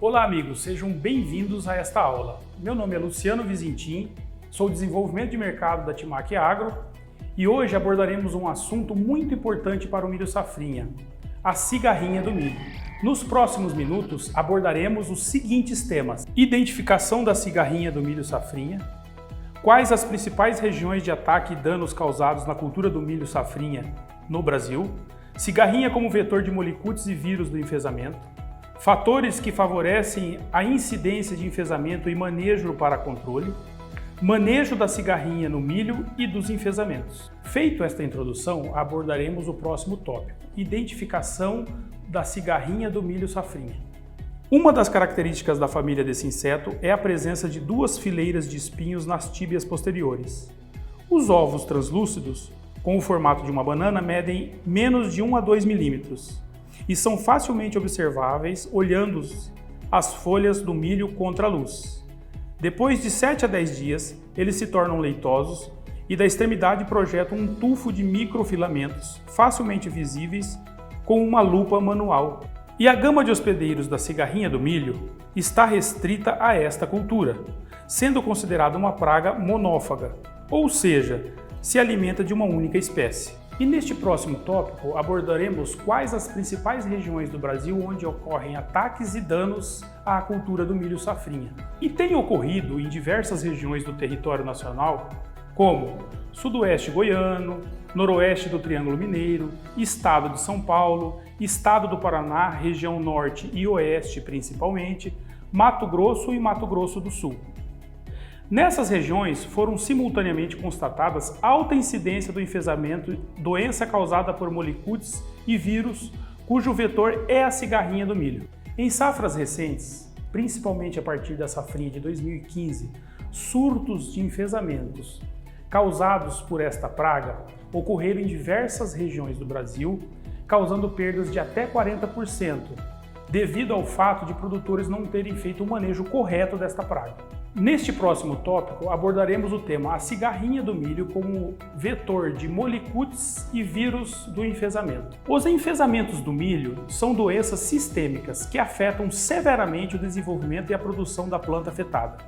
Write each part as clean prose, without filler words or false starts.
Olá amigos, sejam bem-vindos a esta aula. Meu nome é Luciano Vizintim, sou desenvolvimento de mercado da Timac Agro e hoje abordaremos um assunto muito importante para o milho safrinha, a cigarrinha do milho. Nos próximos minutos abordaremos os seguintes temas: identificação da cigarrinha do milho safrinha, quais as principais regiões de ataque e danos causados na cultura do milho safrinha no Brasil, cigarrinha como vetor de molicutes e vírus do enfesamento, fatores que favorecem a incidência de enfesamento e manejo para controle, manejo da cigarrinha no milho e dos enfesamentos. Feito esta introdução, abordaremos o próximo tópico: identificação da cigarrinha do milho safrinha. Uma das características da família desse inseto é a presença de duas fileiras de espinhos nas tíbias posteriores. Os ovos translúcidos, com o formato de uma banana, medem menos de 1 a 2 milímetros e são facilmente observáveis olhando as folhas do milho contra a luz. Depois de 7 a 10 dias, eles se tornam leitosos e da extremidade projetam um tufo de microfilamentos facilmente visíveis com uma lupa manual. E a gama de hospedeiros da cigarrinha do milho está restrita a esta cultura, sendo considerada uma praga monófaga, ou seja, se alimenta de uma única espécie. E neste próximo tópico abordaremos quais as principais regiões do Brasil onde ocorrem ataques e danos à cultura do milho safrinha. E tem ocorrido em diversas regiões do território nacional, como Sudoeste goiano, Noroeste do Triângulo Mineiro, Estado de São Paulo, Estado do Paraná, região Norte e Oeste principalmente, Mato Grosso e Mato Grosso do Sul. Nessas regiões foram simultaneamente constatadas alta incidência do enfesamento, doença causada por molicutes e vírus, cujo vetor é a cigarrinha do milho. Em safras recentes, principalmente a partir da safrinha de 2015, surtos de enfesamentos causados por esta praga ocorreram em diversas regiões do Brasil, causando perdas de até 40%, devido ao fato de produtores não terem feito o manejo correto desta praga. Neste próximo tópico, abordaremos o tema a cigarrinha do milho como vetor de molicutes e vírus do enfesamento. Os enfesamentos do milho são doenças sistêmicas que afetam severamente o desenvolvimento e a produção da planta afetada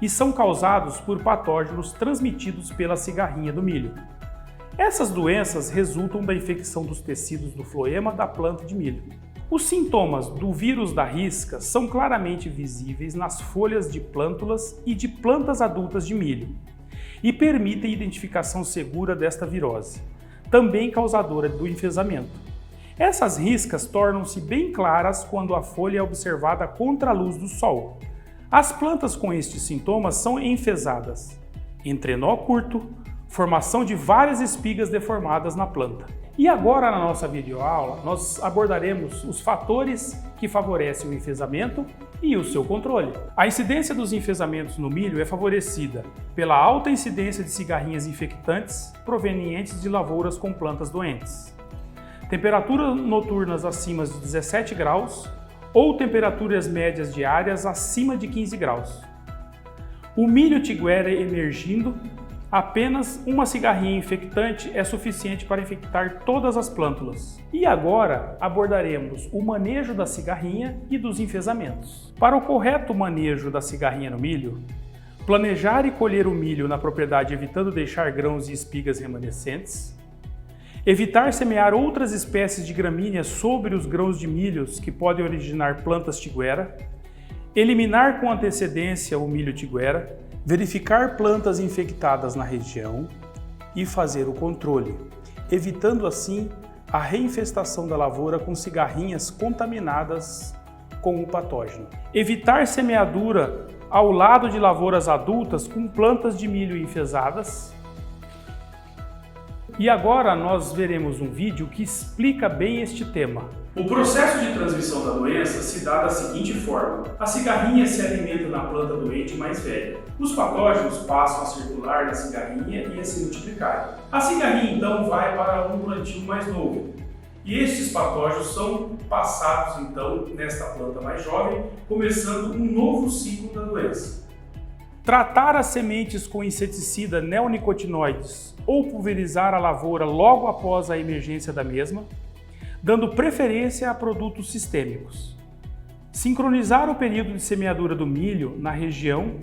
e são causados por patógenos transmitidos pela cigarrinha do milho. Essas doenças resultam da infecção dos tecidos do floema da planta de milho. Os sintomas do vírus da risca são claramente visíveis nas folhas de plântulas e de plantas adultas de milho e permitem identificação segura desta virose, também causadora do enfesamento. Essas riscas tornam-se bem claras quando a folha é observada contra a luz do sol. As plantas com estes sintomas são enfesadas, entrenó curto, formação de várias espigas deformadas na planta. E agora na nossa videoaula nós abordaremos os fatores que favorecem o enfesamento e o seu controle. A incidência dos enfesamentos no milho é favorecida pela alta incidência de cigarrinhas infectantes provenientes de lavouras com plantas doentes, temperaturas noturnas acima de 17 graus ou temperaturas médias diárias acima de 15 graus. O milho tiguera emergindo, apenas uma cigarrinha infectante é suficiente para infectar todas as plântulas. E agora abordaremos o manejo da cigarrinha e dos enfesamentos. Para o correto manejo da cigarrinha no milho, planejar e colher o milho na propriedade evitando deixar grãos e espigas remanescentes, evitar semear outras espécies de gramíneas sobre os grãos de milhos que podem originar plantas tiguera, eliminar com antecedência o milho tiguera, verificar plantas infectadas na região e fazer o controle, evitando assim a reinfestação da lavoura com cigarrinhas contaminadas com o patógeno. Evitar semeadura ao lado de lavouras adultas com plantas de milho enfesadas. E agora nós veremos um vídeo que explica bem este tema. O processo de transmissão da doença se dá da seguinte forma: a cigarrinha se alimenta na planta doente mais velha. Os patógenos passam a circular na cigarrinha e a se multiplicar. A cigarrinha então vai para um plantio mais novo. E estes patógenos são passados então nesta planta mais jovem, começando um novo ciclo da doença. Tratar as sementes com inseticida neonicotinoides ou pulverizar a lavoura logo após a emergência da mesma, dando preferência a produtos sistêmicos. Sincronizar o período de semeadura do milho na região,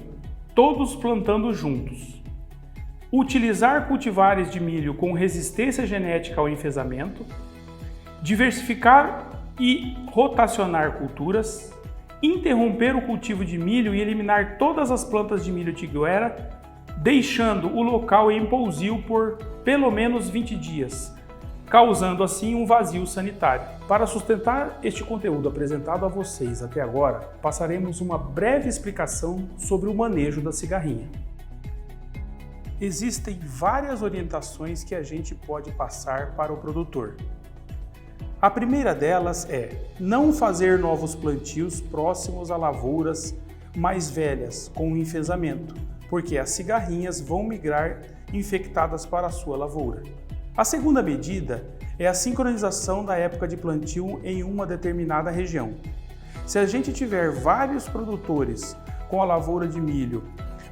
todos plantando juntos. Utilizar cultivares de milho com resistência genética ao enfesamento. Diversificar e rotacionar culturas. Interromper o cultivo de milho e eliminar todas as plantas de milho tiguera, deixando o local em pousio por pelo menos 20 dias, causando assim um vazio sanitário. Para sustentar este conteúdo apresentado a vocês até agora, passaremos uma breve explicação sobre o manejo da cigarrinha. Existem várias orientações que a gente pode passar para o produtor. A primeira delas é não fazer novos plantios próximos a lavouras mais velhas com enfesamento, porque as cigarrinhas vão migrar infectadas para a sua lavoura. A segunda medida é a sincronização da época de plantio em uma determinada região. Se a gente tiver vários produtores com a lavoura de milho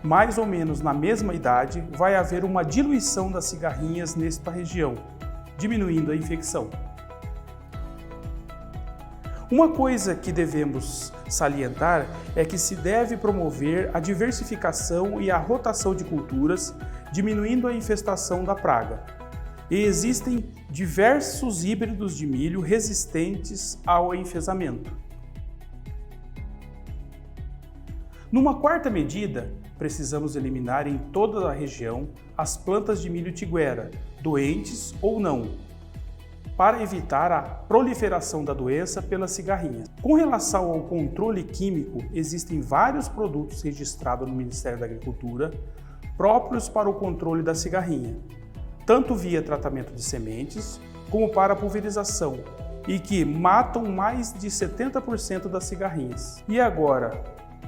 mais ou menos na mesma idade, vai haver uma diluição das cigarrinhas nesta região, diminuindo a infecção. Uma coisa que devemos salientar é que se deve promover a diversificação e a rotação de culturas, diminuindo a infestação da praga. E existem diversos híbridos de milho resistentes ao enfesamento. Numa quarta medida, precisamos eliminar em toda a região as plantas de milho tiguera, doentes ou não, para evitar a proliferação da doença pelas cigarrinhas. Com relação ao controle químico, existem vários produtos registrados no Ministério da Agricultura próprios para o controle da cigarrinha, tanto via tratamento de sementes como para pulverização, e que matam mais de 70% das cigarrinhas. E agora,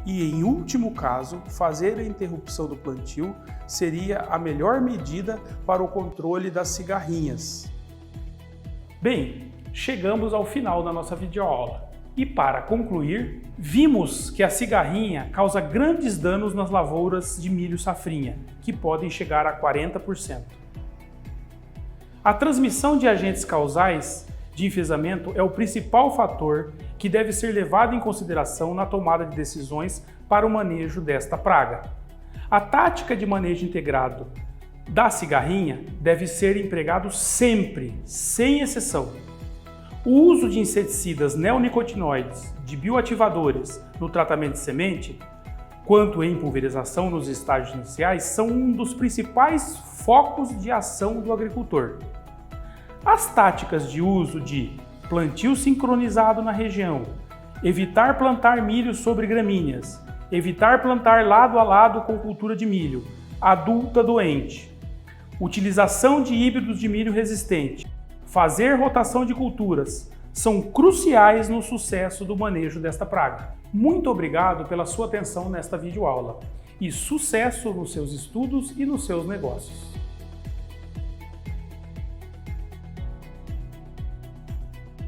em último caso, fazer a interrupção do plantio seria a melhor medida para o controle das cigarrinhas. Bem, chegamos ao final da nossa videoaula e para concluir, vimos que a cigarrinha causa grandes danos nas lavouras de milho safrinha, que podem chegar a 40%. A transmissão de agentes causais de enfesamento é o principal fator que deve ser levado em consideração na tomada de decisões para o manejo desta praga. A tática de manejo integrado da cigarrinha deve ser empregado sempre, sem exceção. O uso de inseticidas neonicotinoides, de bioativadores no tratamento de semente, quanto em pulverização nos estágios iniciais, são um dos principais focos de ação do agricultor. As táticas de uso de plantio sincronizado na região, evitar plantar milho sobre gramíneas, evitar plantar lado a lado com cultura de milho adulta doente, utilização de híbridos de milho resistente, fazer rotação de culturas, são cruciais no sucesso do manejo desta praga. Muito obrigado pela sua atenção nesta videoaula e sucesso nos seus estudos e nos seus negócios.